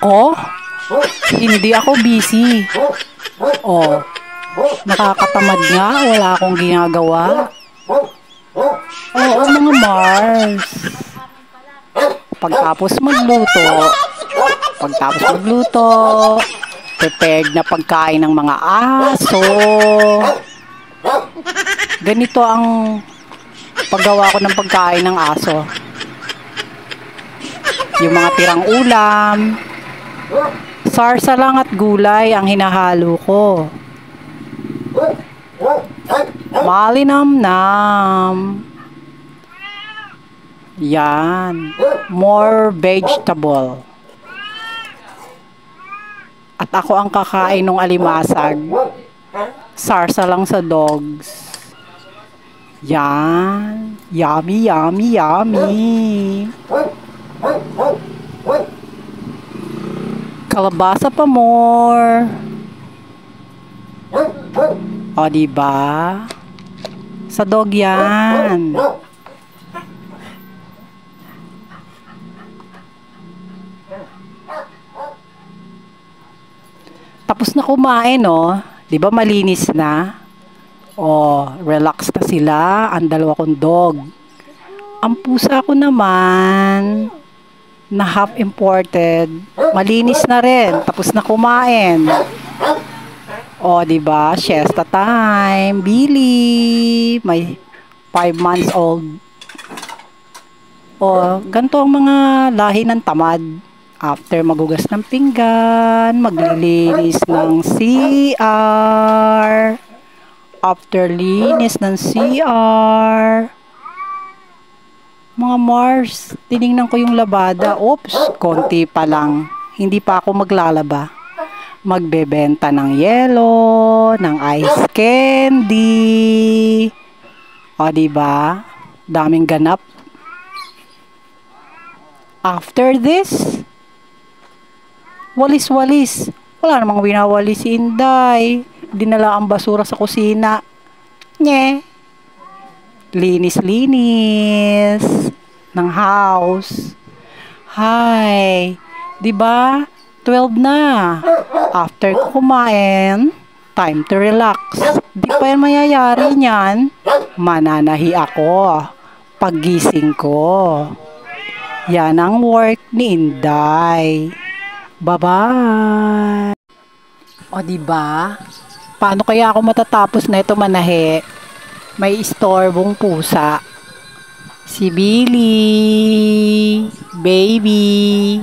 Ako? Hindi ako busy. Oh, nakakatamad nga. Wala akong ginagawa. Oo, mga Mars. Pagtapos magluto, prepared na pagkain ng mga aso. Ganito ang paggawa ko ng pagkain ng aso. Yung mga tirang ulam, sarsa lang at gulay ang hinahalo ko. Malinamnam. Yan. More vegetable. At ako ang kakain ng alimasag. Sarsa lang sa dogs. Yan. Yummy, yummy, yummy. Kalabasa pa more. O, diba? Sa dog yan. Tapos na kumain, no? Diba malinis na? O, relax na sila. Ang dalawa kong dog. Ang pusa ko naman, na half imported, malinis na rin. Tapos na kumain. O, diba? Siesta time. Billy. May 5 months old. O, ganito ang mga lahi ng tamad. After magugas ng pinggan, maglilinis ng CR. After linis ng CR. Mga Mars, tinignan ko yung labada. Oops, konti pa lang. Hindi pa ako maglalaba. Magbebenta ng yelo, ng ice candy. O, diba? Daming ganap. After this, walis-walis. Wala namang winawalis si Inday. Dinala ang basura sa kusina. Nye. Linis-linis ng house. Hi. Diba? 12 na. After kumain, time to relax. Di pa yan mayayari niyan. Mananahi ako. Paggising ko. Yan ang work ni Inday. Bye-bye. O, diba? Paano kaya ako matatapos na ito manahe? May istorbong pusa. Si Billy. Baby.